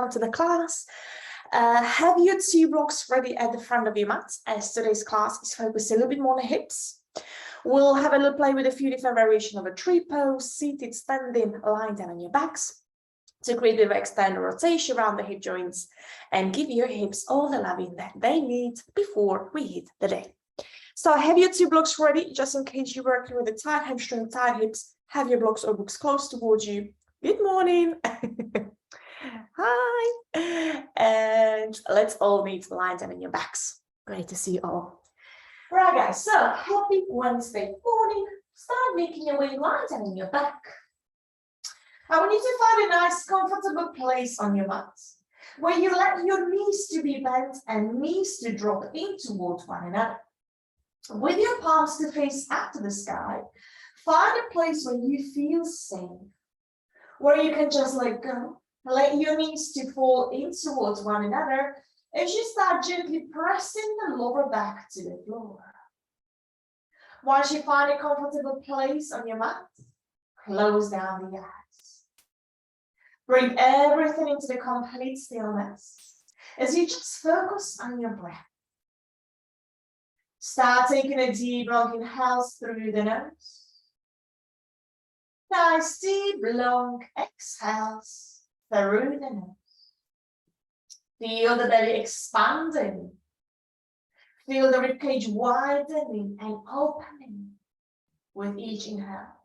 to the class. Have your 2 blocks ready at the front of your mat, as today's class is focused a little bit more on the hips. We'll have a little play with a few different variations of a tree pose, seated, standing, lying down on your backs, to create a bit of external rotation around the hip joints and give your hips all the loving that they need before we hit the day. So have your 2 blocks ready, just in case you're working with a tight hamstring, tight hips. Have your blocks or books close towards you. Good morning. Hi. And let's all meet lying down on your backs. Great to see you all. Right, guys, so happy Wednesday morning. Start making your way lying down on your back. I want you to find a nice, comfortable place on your mat where you let your knees to be bent and knees to drop in towards one another. With your palms to face up to the sky, find a place where you feel safe, where you can just let go, let your knees to fall in towards one another as you start gently pressing the lower back to the floor. Once you find a comfortable place on your mat, close down the eyes. Bring everything into the complete stillness as you just focus on your breath. Start taking a deep, long inhale through the nose. Nice, deep, long exhales through the nose. Feel the belly expanding. Feel the ribcage widening and opening with each inhale.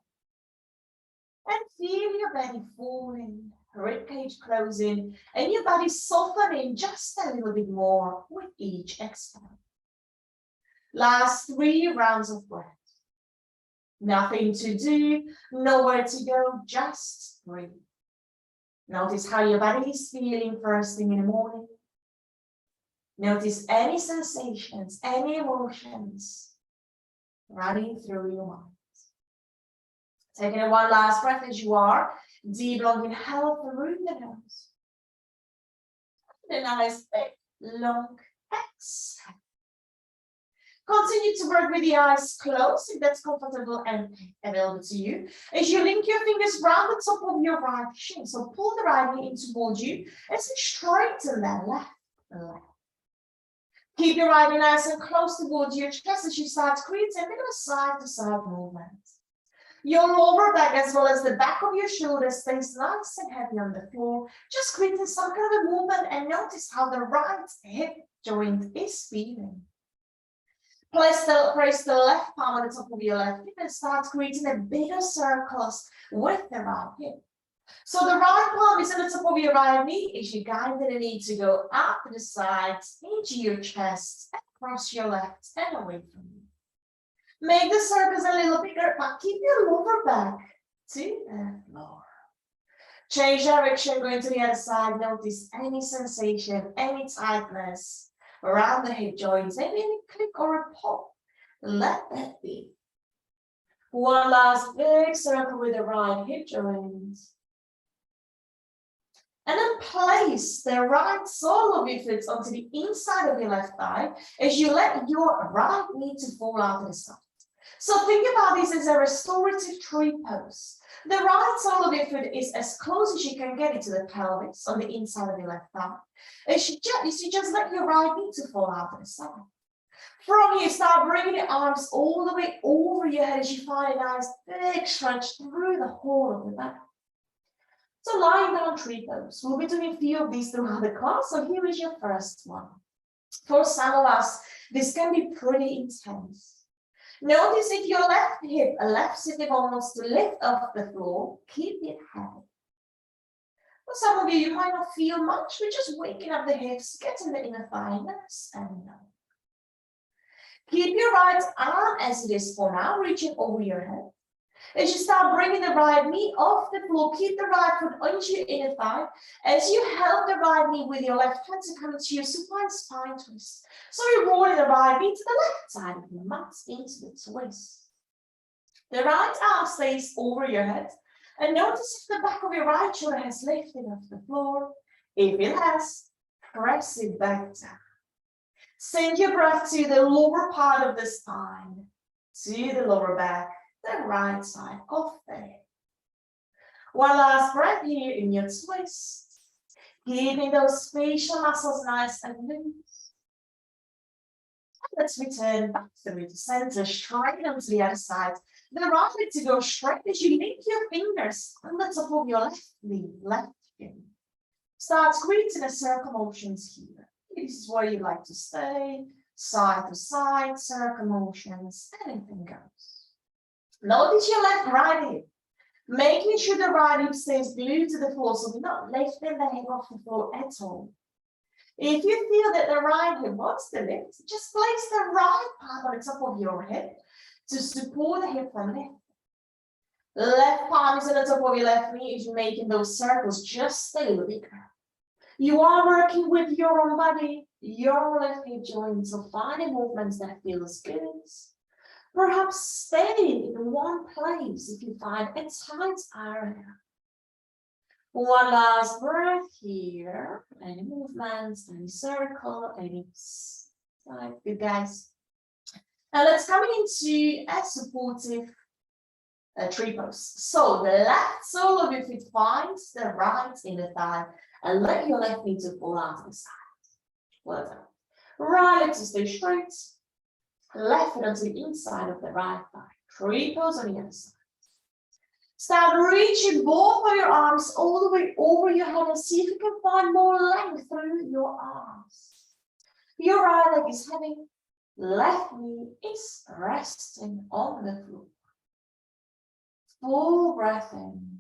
And feel your belly falling, ribcage closing, and your body softening just a little bit more with each exhale. Last 3 rounds of breath. Nothing to do, nowhere to go, just breathe. Notice how your body is feeling first thing in the morning. Notice any sensations, any emotions running through your mind. Taking a one last breath as you are. Deep, long inhale through the nose. And a nice, big, long exhale. Continue to work with the eyes closed if that's comfortable and available to you. As you link your fingers round the top of your right shin, so pull the right knee in towards you as you straighten that left leg. Keep your right knee nice and close towards your chest as you start creating a bit of a side-to-side movement. Your lower back as well as the back of your shoulders stays nice and heavy on the floor, just creating some kind of a movement, and notice how the right hip joint is feeling. Place the left palm on the top of your left hip and start creating a bigger circles with the right hip. So the right palm is on the top of your right knee as you guide the knee to go up to the sides, into your chest, across your left and away from you. Make the circles a little bigger, but keep your lower back to the floor. Change direction, going to the other side. Notice any sensation, any tightness around the hip joints, maybe a click or a pop. Let that be. One last big circle with the right hip joint. And then place the right sole of your foot onto the inside of your left thigh as you let your right knee to fall out to the side. So think about this as a restorative tree pose. The right sole of your foot is as close as you can get it to the pelvis on the inside of your left thigh. As you just let your right knee to fall out to the side. From here, start bringing the arms all the way over your head as you find a nice big stretch through the whole of the back. So lying down tree pose. We'll be doing a few of these throughout the class, so here is your first one. For some of us, this can be pretty intense. Notice if your left hip, left sitting bone wants to lift off the floor, keep it heavy. For some of you might not feel much, we're just waking up the hips, getting the inner thigh nice and low. Keep your right arm as it is for now, reaching over your head. As you start bringing the right knee off the floor, keep the right foot onto your inner thigh as you help the right knee with your left hand to come into your supine spine twist. So you're rolling the right knee to the left side of your mat into the twist. The right arm stays over your head, and notice if the back of your right shoulder has lifted off the floor. If it has, press it back down. Send your breath to the lower part of the spine, to the lower back, the right side of the hip. One last breath here in your twist. Keeping those facial muscles nice and loose. Let's return back through the center, straight onto the other side. The right leg to go straight as you link your fingers on the top of your left knee, left shin. Start creating a circle motions here. This is where you like to stay, side to side, circle motions, anything goes. Notice your left right hip. Making sure the right hip stays glued to the floor, so we're not lifting the hip off the floor at all. If you feel that the right hip wants to lift, just place the right palm on the top of your hip to support the hip from lifting. Left palm is on the top of your left knee as you're making those circles, just stay a little bit. You are working with your own body, your left hip joint, so find movements that feels good. Perhaps stay in one place if you find a tight area. One last breath here. Any movements, any circle, any side. Good, guys. Now let's come into a supportive tree pose. So the left sole of your feet finds the right inner thigh and let your left knee to fall out to the side. Well done. Right leg to stay straight. Left foot onto the inside of the right thigh. Tree pose on the other side. Start reaching both of your arms all the way over your head and see if you can find more length through your arms. Your right leg is heavy. Left knee is resting on the floor. Full breath in.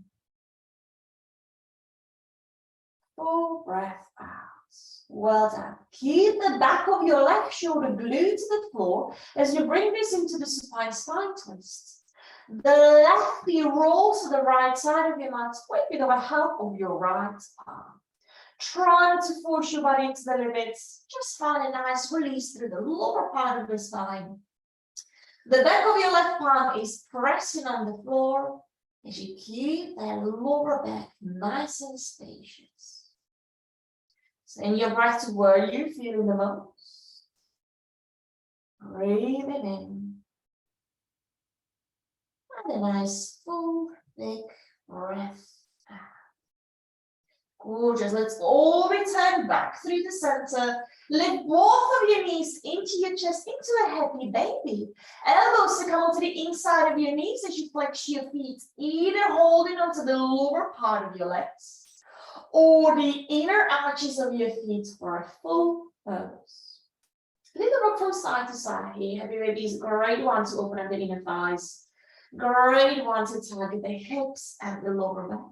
Full breath out. Well done. Keep the back of your left shoulder glued to the floor as you bring this into the supine spine twist. The left knee rolls to the right side of your mat with a bit of a help of your right arm. Try to force your body into the limits. Just find a nice release through the lower part of the spine. The back of your left palm is pressing on the floor as you keep that lower back nice and spacious. Send your breath to where you feel the most. Breathing in. And a nice full, big breath out. Gorgeous. Let's all return back through the center. Lift both of your knees into your chest, into a happy baby. Elbows to come onto the inside of your knees as you flex your feet, either holding onto the lower part of your legs or the inner arches of your feet for a full pose. Little rock from side to side here. Happy baby is a great one to open up the inner thighs. Great one to target the hips and the lower back.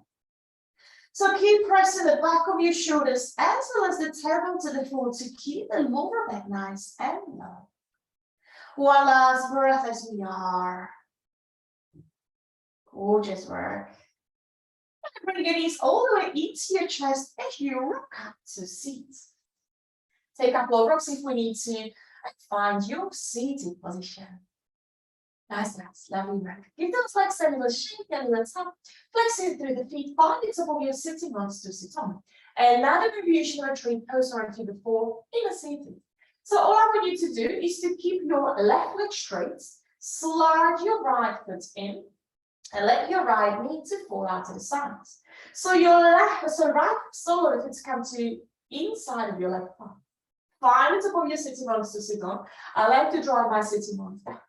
So keep pressing the back of your shoulders as well as the tailbone to the floor to keep the lower back nice and low. One last breath as we are. Gorgeous work. Bring your knees all the way into your chest as you rock up to seat. Take a couple of rocks if we need to and find your seated position. Nice, lovely work. Give those legs a little shake, a little tap. Flex it through the feet, find the top of your sitting bones to sit on. Another variation of tree pose or to before in a seated. So all I want you to do is to keep your left leg straight, slide your right foot in, and let your right knee to fall out to the sides. So your right sole of it come to inside of your left palm. Find the top of your sitting bones to sit on. I like to draw my sitting bones back.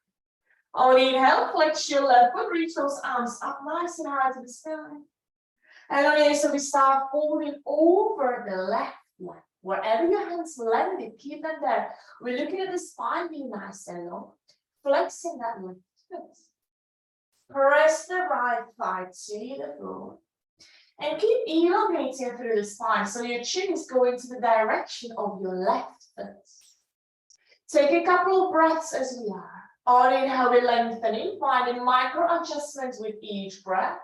On inhale, flex your left foot, reach those arms up nice and high to the sky. And on exhale, we start folding over the left leg. Wherever your hands landed, keep them there. We're looking at the spine being nice and long, flexing that left foot. Press the right thigh to the floor. And keep elongating through the spine so your chin is going to the direction of your left foot. Take a couple of breaths as we are. On inhale, we're lengthening, finding micro adjustments with each breath.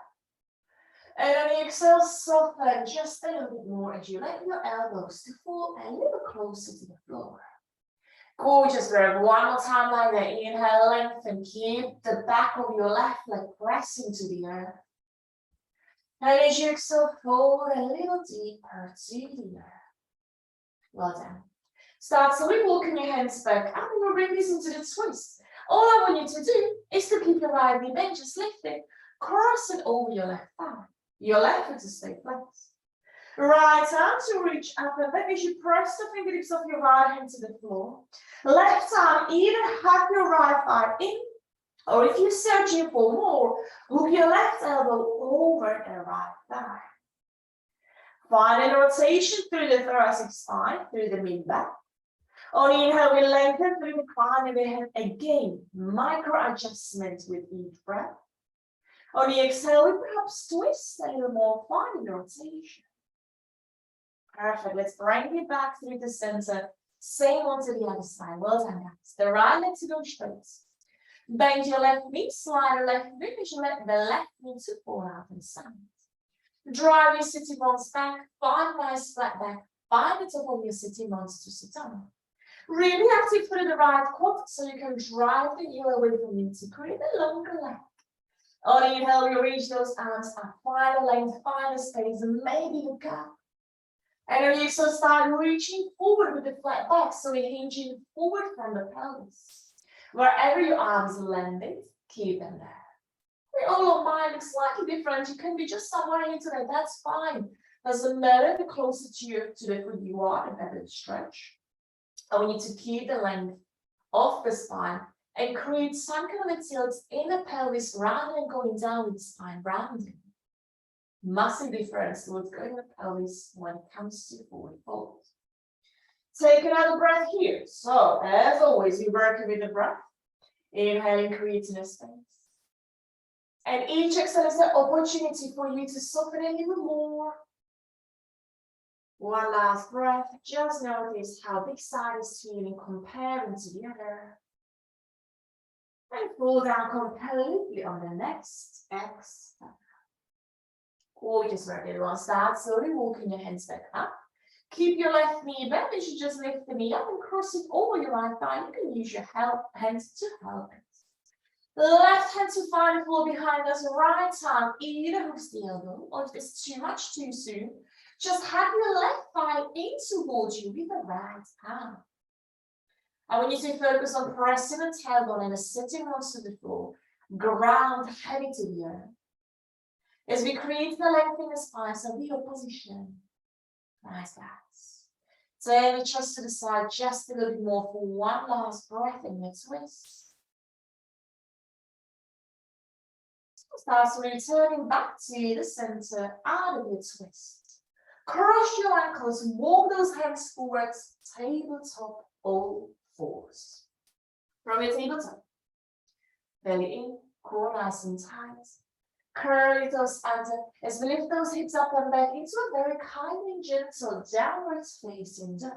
And on the exhale, soften just a little bit more as you let your elbows to fall a little closer to the floor. Gorgeous work. One more time like that. Inhale, lengthen. Keep the back of your left leg pressing to the earth. And as you exhale, fold a little deeper to the earth. Well done. Start slowly walking your hands back and we'll bring this into the twist. All I want you to do is to keep your right knee bent, just lift it, cross it over your left thigh. Your left foot to stay flat. Right arm to reach up and back as you press the fingertips of your right hand to the floor. Left arm, either hug your right thigh in, or if you're searching for more, hook your left elbow over the right thigh. Find a rotation through the thoracic spine, through the mid-back. On the inhale, we lengthen through the crown of the head. Again, micro adjustments with each breath. On the exhale, we perhaps twist a little more, find the rotation. Perfect. Let's bring it back through the center. Same on to the other side. Well done, guys. The right leg to go straight. Bend your left knee, slide the left knee as you let the left knee to fall out and side. Drive your sitting bones back, find nice flat back, find the top of your sitting bones to sit on. Really active through the right quad so you can drive the heel away from you to create a longer leg. On the inhale, you reach those arms up, find the length, find the space, and maybe look up. And then you also start reaching forward with the flat back, so you're hinging forward from the pelvis. Wherever your arms landed, keep them there. All of mine looks slightly different. You can be just somewhere into that. That's fine. Doesn't matter. The closer to the foot you are, the better the stretch. And we need to keep the length of the spine and create some kind of a tilt in the pelvis rather than going down with the spine rounding. Massive difference to what's going in the pelvis when it comes to forward fold. Take another breath here. So, as always, we work with the breath. Inhaling, creating a space. And each exhale is the opportunity for you to soften a little more. One last breath. Just notice how this side is feeling comparing to the other. And fall down completely on the next exhale. Gorgeous work, everyone. Start slowly walking your hands back up. Keep your left knee bent as you just lift the knee up and cross it over your right thigh. You can use your hands to help it. Left hand to find the floor behind us. Right arm either hooks the elbow, or if it's too much too soon, just have your left thigh in towards you with the right arm. I want you to focus on pressing the tailbone and the sitting bones to the floor. Ground heavy to the earth. As we create the length in the spine, so be your position. Nice, guys. Turn the chest to the side just a little bit more for one last breath in your twist. Start returning back to the center out of your twist. Cross your ankles, walk those hands forwards, tabletop all fours. From your tabletop, belly in, core nice and tight. Curl those under as we lift those hips up and back into a very kind and gentle downwards facing dog.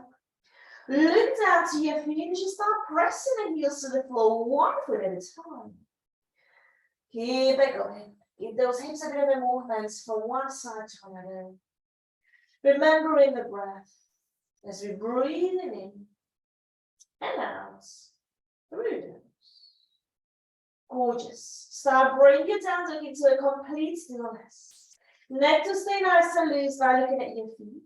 Look down to your feet as you start pressing the heels to the floor, one foot at a time. Keep it going. Give those hips a bit of a movement from one side to another. Remembering the breath as we breathe in and out through the nose. Gorgeous. Start bringing it down into a complete stillness. Neck to stay nice and loose by looking at your feet.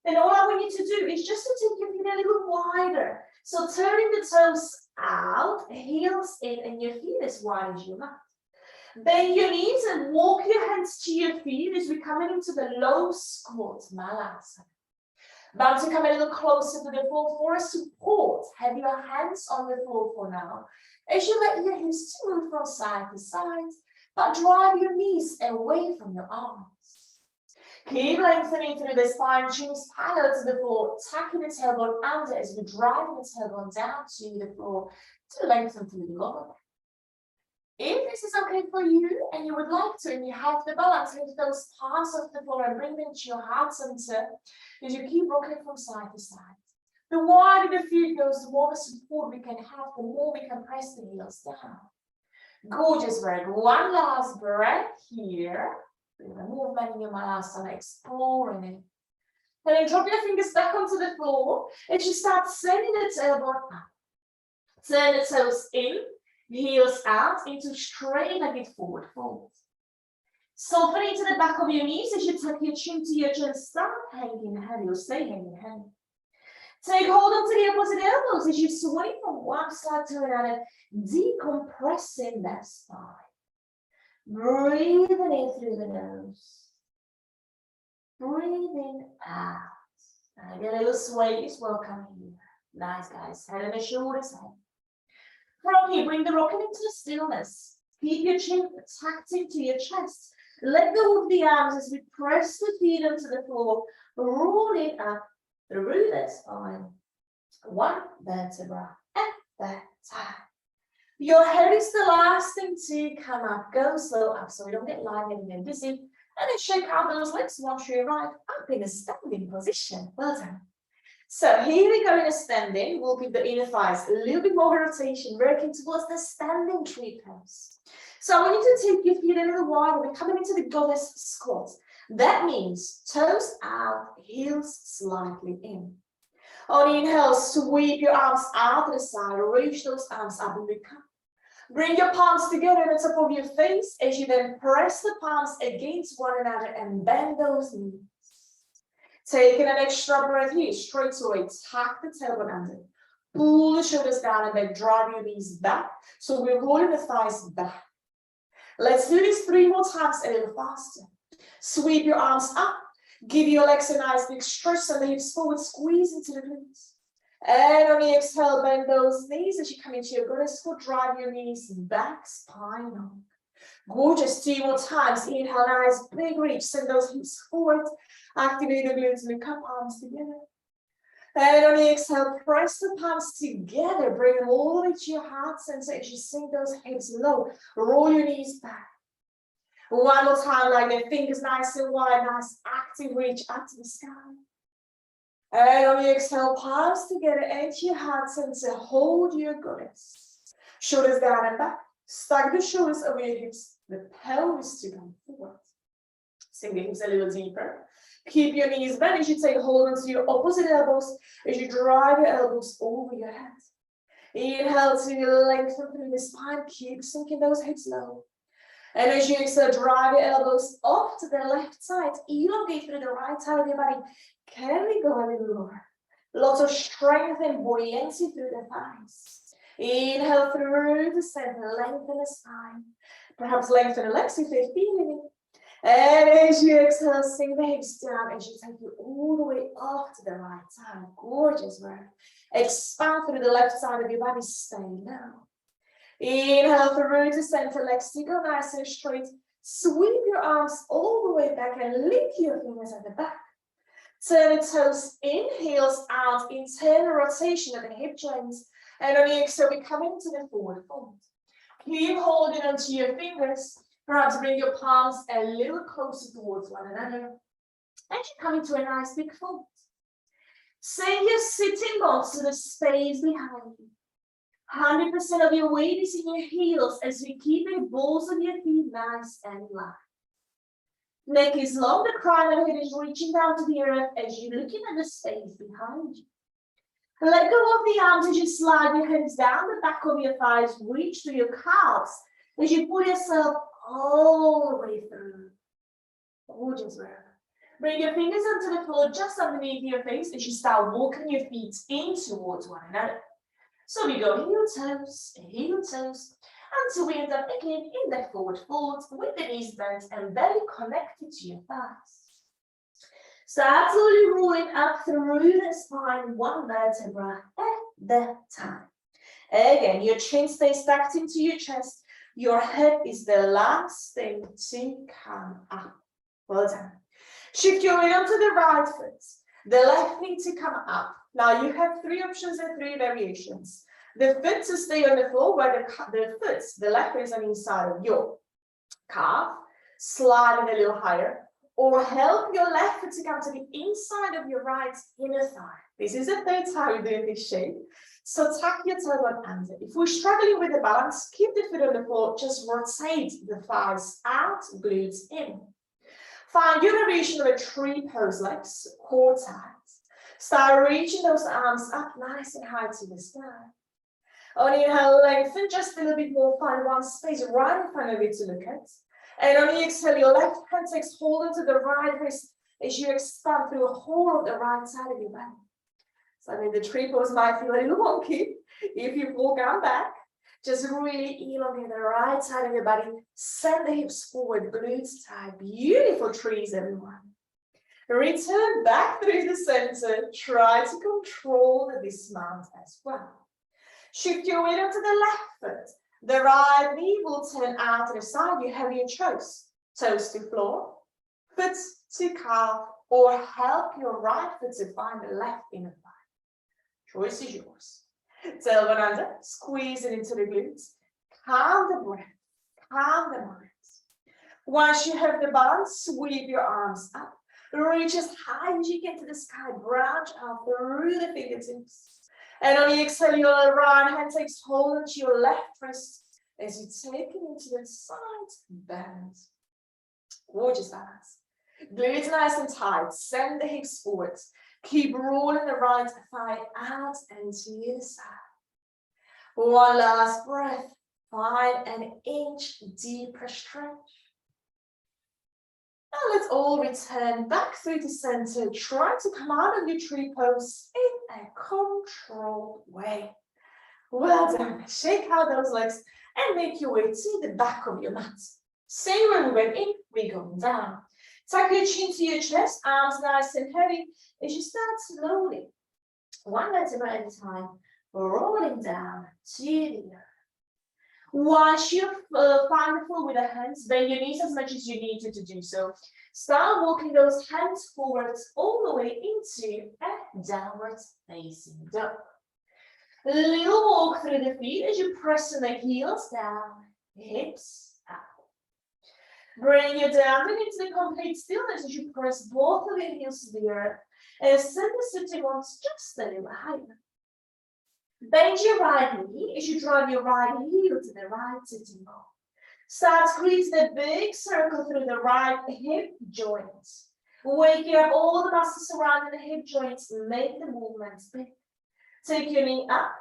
And all I want you to do is just to take your feet a little wider. So turning the toes out, heels in, and your feet as wide as you like. Bend your knees and walk your hands to your feet as we come into the low squat, Malasana. About to come a little closer to the floor for a support. Have your hands on the floor for now. As you let your hips move from side to side, but drive your knees away from your arms. Keep lengthening through the spine, chin's parallel to the floor, tucking the tailbone under as we drive the tailbone down to the floor to lengthen through the lower back. If this is okay for you and you would like to, and you have the balance, lift those palms off the floor and bring them to your heart center as you keep rocking from side to side. The wider the feet goes, the more support we can have, the more we can press the heels down. Gorgeous work. One last breath here. Bring the movement in your Malasana, exploring it. And then drop your fingers back onto the floor as you start sending the tailbone up. Turn the toes in. Heels out into straight-legged forward fold. Soften into the back of your knees as you tuck your chin to your chest. Start hanging heavy or stay hanging heavy. Take hold onto the opposite elbows as you sway from one side to another, decompressing that spine. Breathing in through the nose. Breathing out. And get a little sway as well coming here. Nice, guys. Head and the shoulders. From here, bring the rocket into the stillness. Keep your chin tucked into your chest. Let go of the arms as we press the feet onto the floor, rolling up through the spine. One vertebra at that time. Your head is the last thing to come up. Go slow up so we don't get lightheaded and dizzy. And then shake out those legs once you arrive up in a standing position. Well done. So here we go in a standing. We'll give the inner thighs a little bit more rotation, working towards the standing tree pose. So I want you to take your feet a little wider. We're coming into the goddess squat. That means toes out, heels slightly in. On the inhale, sweep your arms out to the side, reach those arms up and become. Bring your palms together on the top of your face as you then press the palms against one another and bend those knees. Taking an extra breath here, straight away, tuck the tailbone under. Pull the shoulders down and then drive your knees back. So we're rolling the thighs back. Let's do this 3 more times a little faster. Sweep your arms up. Give your legs a nice big stretch, send the hips forward, squeeze into the glutes. And on the exhale, bend those knees as you come into your goddess squat, drive your knees back, spine long. Gorgeous, 2 more times. Inhale, nice big reach, send those hips forward, activate the glutes and the cup arms together. And on the exhale, press the palms together, bring them all the way to your heart center as you sink those hips low, roll your knees back. One more time, like the fingers nice and wide, nice active reach up to the sky. And on the exhale, palms together, into your heart center, hold your goddess. Shoulders down and back, stack the shoulders over your hips, the pelvis to come forward. Sink the hips a little deeper. Keep your knees bent as you take hold onto your opposite elbows, as you drive your elbows over your head. Inhale to lengthen through the spine, keep sinking those hips low. And as you exhale, drive your elbows off to the left side, elongate through the right side of your body. Can we go a little lower? Lots of strength and buoyancy through the thighs. Inhale through the center, lengthen the spine. Perhaps lengthen the legs if they're feeling it. And as you exhale, sink the hips down as you take you all the way off to the right side. Gorgeous work. Expand through the left side of your body, stay low. Inhale through the center, legs to go nice and straight. Sweep your arms all the way back and lift your fingers at the back. Turn the toes in, heels out, internal rotation of the hip joints. And on the exhale, we come into the forward fold. Keep holding onto your fingers. Perhaps bring your palms a little closer towards one another. And you come into a nice big fold. Send your sitting bones to the space behind you. 100% of your weight is in your heels as we keep the balls of your feet nice and light. Neck is long, the crown of the head is reaching down to the earth as you're looking at the space behind you. Let go of the arms as you slide your hands down the back of your thighs, reach to your calves as you pull yourself all the way through. Gorgeous work. Bring your fingers onto the floor just underneath your face as you start walking your feet in towards one another. So we go heel toes, until we end up again in that forward fold with the knees bent and belly connected to your thighs. Start slowly rolling up through the spine, one vertebra at the time. Again, your chin stays stacked into your chest. Your head is the last thing to come up. Well done. Shift your weight onto the right foot. The left knee to come up. Now you have 3 options and 3 variations. The foot to stay on the floor, where the left foot is on the inside of your calf, sliding a little higher, or help your left foot to come to the inside of your right inner thigh. This is the 3rd time we do this shape. So tuck your tailbone under. If we're struggling with the balance, keep the foot on the floor, just rotate the thighs out, glutes in. Find your variation of a tree pose, legs, core tight. Start reaching those arms up nice and high to the sky. On the inhale, lengthen just a little bit more, find one space right in front of you to look at. And on the exhale, your left hand takes hold onto the right wrist as you expand through the whole of the right side of your body. So I mean, the tree pose might feel a little wonky if you walk on back. Just really elongate the right side of your body. Send the hips forward, glutes tight. Beautiful trees, everyone. Return back through the center. Try to control the dismount as well. Shift your weight onto the left foot. The right knee will turn out to the side. You have your choice. Toes to floor, foot to calf, or help your right foot to find the left inner thigh. Choice is yours. Tailbone under, squeeze it into the glutes. Calm the breath, calm the mind. Once you have the balance, sweep your arms up. Reach as high as you can to the sky. Branch out through the fingertips. And on the exhale, your right hand takes hold into your left wrist as you take it into the side bend. Gorgeous balance. Glutes nice and tight. Send the hips forward. Keep rolling the right thigh out and to the side. One last breath. Find an inch deeper stretch. Now let's all return back through the center. Try to come out of your tree pose in a controlled way. Well done. Shake out those legs and make your way to the back of your mat. Same way we went in, we're going down. Tuck your chin to your chest, arms nice and heavy as you start slowly, one vertebra at a time, rolling down to the earth. Once you find the floor with the hands, bend your knees as much as you need to do so. Start walking those hands forwards all the way into a downward facing dog. Little walk through the feet as you press the heels down, hips up. Bring your down into the complete stillness as you press both of your heels to the earth and send the sitting bones just a little higher. Bend your right knee as you drive your right heel to the right sitting bone. Start squeezing the big circle through the right hip joints. Waking up all the muscles surrounding the hip joints. Make the movements big. Take your knee up.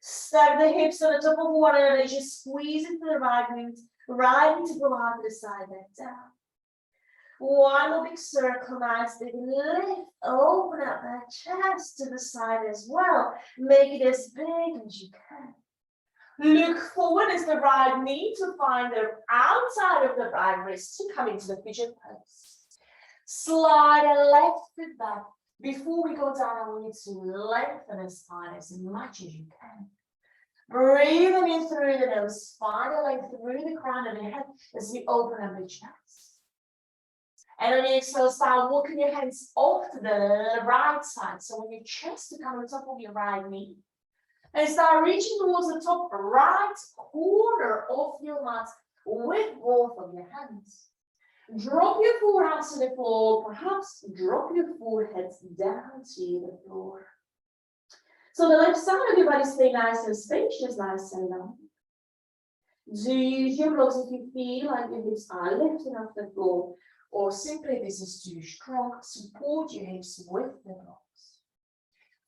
Stack the hips on the top of one another as you squeeze into the right glute. Right knee to go out to the side, back down. One more big circle, nice big lift. Open up that chest to the side as well. Make it as big as you can. Look forward as the right knee to find the outside of the right wrist to come into the pigeon pose. Slide a left foot back. Before we go down, I want you to lengthen the spine as much as you can. Breathing in through the nose. Find a length through the crown of your head as we open up the chest. And on the exhale, start walking your hands off to the right side. So when your chest to come on top of your right knee. And start reaching towards the top right corner of your mat with both of your hands. Drop your forearms to the floor. Perhaps drop your forehead down to the floor. So the left side of your body stay nice and spacious, nice and long. Do use your blocks if you feel like your hips are lifting off the floor. Or simply this is too strong, support your hips with the blocks.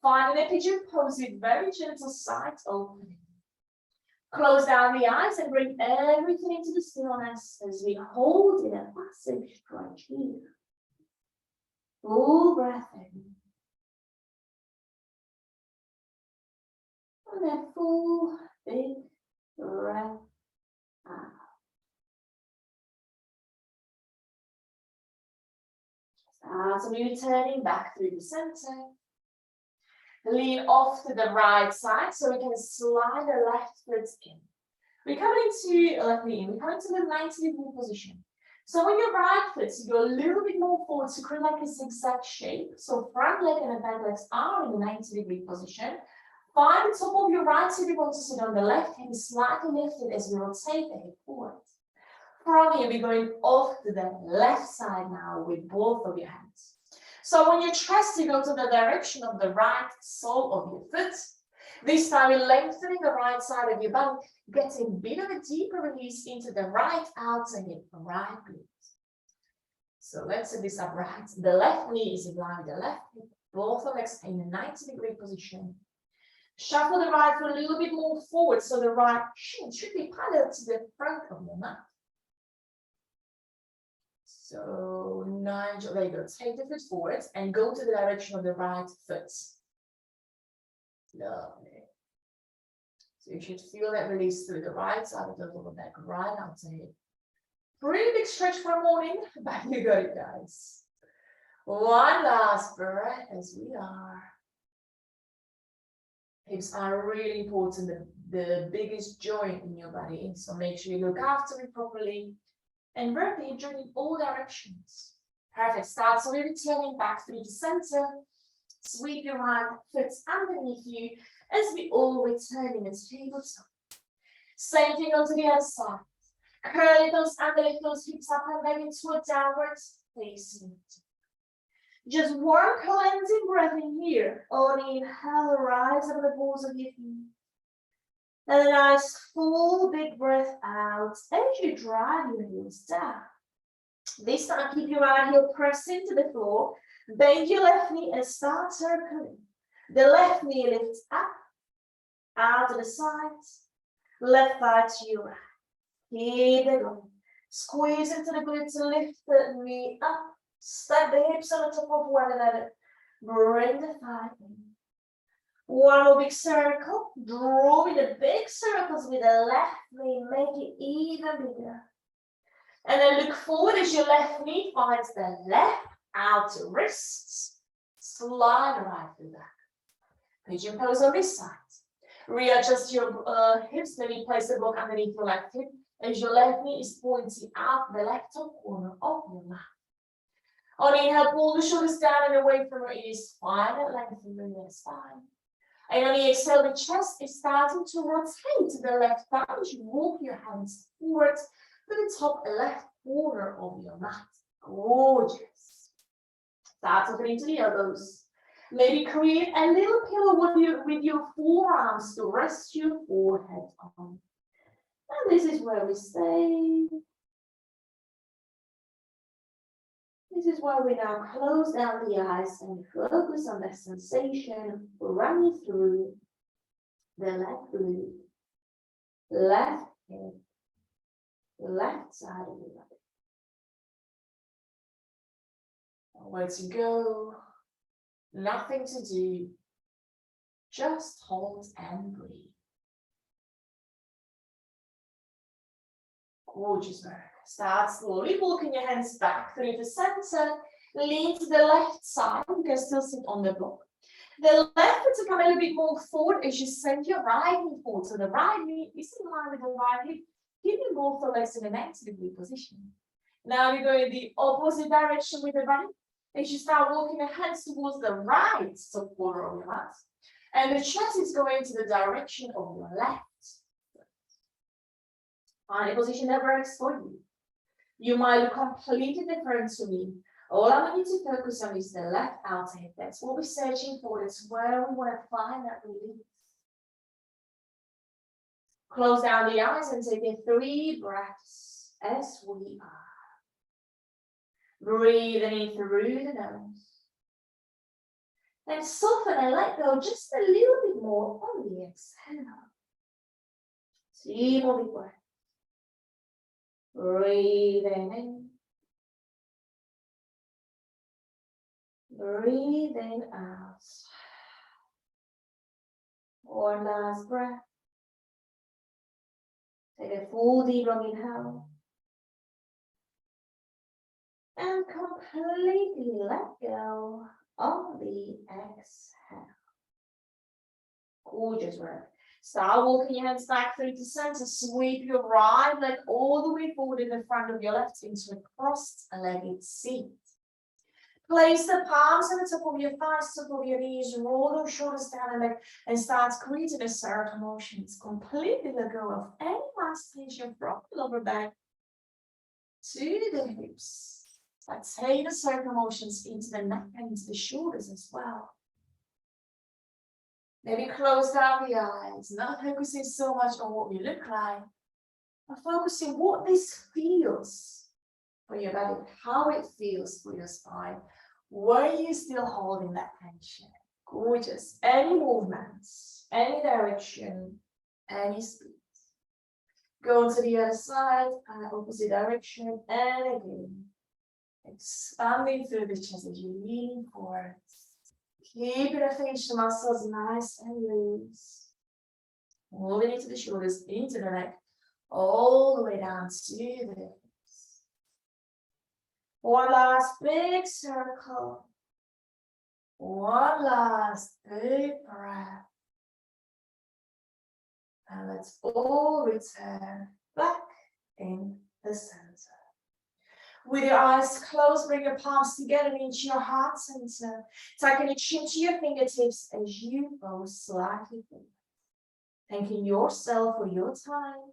Find an pigeon pose with very gentle sides opening. Close down the eyes and bring everything into the stillness as we hold in a massive stretch here. Full breath in. And a full big breath out. So we're turning back through the center. Lean off to the right side so we can slide the left foot in. We're coming into left knee in. We're coming to the 90-degree position. So when your right foot, you go a little bit more forward to create like a zigzag shape. So front leg and the back legs are in the 90-degree position. Find the top of your right hip to sit on the left hand, slightly lifted as we rotate the hip forward. From here, we're going off to the left side now with both of your hands. So when you chest, you go to the direction of the right sole of your foot. This time, you're lengthening the right side of your body, getting a bit of a deeper release into the right outer hip, right glute. So let's set this up right. The left knee is in line with the left hip. Both legs in a 90-degree position. Shuffle the right foot a little bit more forward so the right shin should be parallel to the front of your mat. So there you go. Take the foot forward and go to the direction of the right foot. Lovely. So you should feel that release through the right side of the lower back, right outside. Pretty big stretch for a morning, but you got it, guys. One last breath as we are. Hips are really important, the biggest joint in your body. So make sure you look after it properly and rotate in all directions. Perfect. Start slowly returning back through the center. Sweep your hand, foot underneath you as we all return in a tabletop. Same thing onto the other side. Curl those underneath those hips up and back into a downward facing. Just one cleansing breath in here. On inhale, rise up the balls of your feet. And a nice full big breath out as you drive your heels down. This time, keep your right heel pressed into the floor. Bend your left knee and start circling. The left knee lifts up, out to the sides. Left thigh to your right. Keep it going. Squeeze into the glutes and lift the knee up. Stack the hips on the top of one another. Bring the thigh in. One more big circle. Draw in the big circles with the left knee. Make it even bigger. And then look forward as your left knee finds the left outer wrists. Slide right through that. Pigeon pose on this side. Readjust your hips. Maybe place the block underneath your left hip as your left knee is pointing out the left top corner of your mat. On inhale, pull the shoulders down and away from your ears. Find that length in your spine. And on the exhale, the chest is starting to rotate to the left thigh as you walk your hands forward to the top left corner of your mat. Gorgeous. Start opening to the elbows. Maybe create a little pillow with your forearms to rest your forehead on. And this is where we stay. This is where we now close down the eyes and focus on the sensation running through the left glute, left hip, left side of the body. Nowhere to go, nothing to do, just hold and breathe. Gorgeous work. Start slowly walking your hands back through the center. Lean to the left side. You can still sit on the block. The left foot to come a little bit more forward as you send your right knee forward. So the right knee is in line with the right hip, keeping both the legs in an actively position. Now we go in the opposite direction with the body. As you start walking your hands towards the right top corner of your mat. And the chest is going to the direction of your left. Find a position that works for you. You might look completely different to me. All I want you to focus on is the left outer hip. That's what we're searching for. That's where we want to find that relief. Close down the eyes and take in 3 breaths as we are. Breathing in through the nose. And soften and let go just a little bit more on the exhale. 3 more big breaths. Breathing in. Breathing out. One last breath. Take a full deep long inhale. And completely let go on the exhale. Gorgeous work. Start walking your hands back through the center. Sweep your right leg all the way forward in the front of your left into a cross-legged seat. Place the palms on the top of your thighs, top of your knees. Roll those shoulders down and start creating a circle motion. It's completely let go of any mass tension from the lower back to the hips. Let's take the circle motions into the neck and into the shoulders as well. Maybe close down the eyes, not focusing so much on what we look like, but focusing what this feels for your body, how it feels for your spine. Were you still holding that tension? Gorgeous. Any movements, any direction, any speed. Go to the other side, opposite direction, and again. Expanding through the chest as you lean forward. Keep the facial muscles nice and loose. Moving into the shoulders, into the neck, all the way down to the hips. One last big circle. One last big breath. And let's all return back in the center. With your eyes closed, bring your palms together into your heart center. Tucking your chin to your fingertips as you bow slightly forward. Thanking yourself for your time.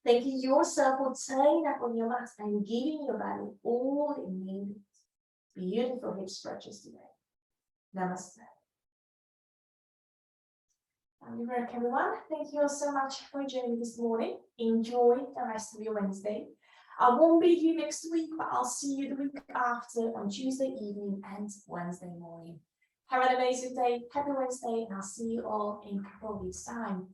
Thanking yourself for turning up on your mat and giving your body all it needs. Beautiful hip stretches today. Namaste. I'll be back, everyone. Thank you all so much for joining me this morning. Enjoy the rest of your Wednesday. I won't be here next week, but I'll see you the week after on Tuesday evening and Wednesday morning. Have an amazing day. Happy Wednesday, and I'll see you all in a couple of weeks' time.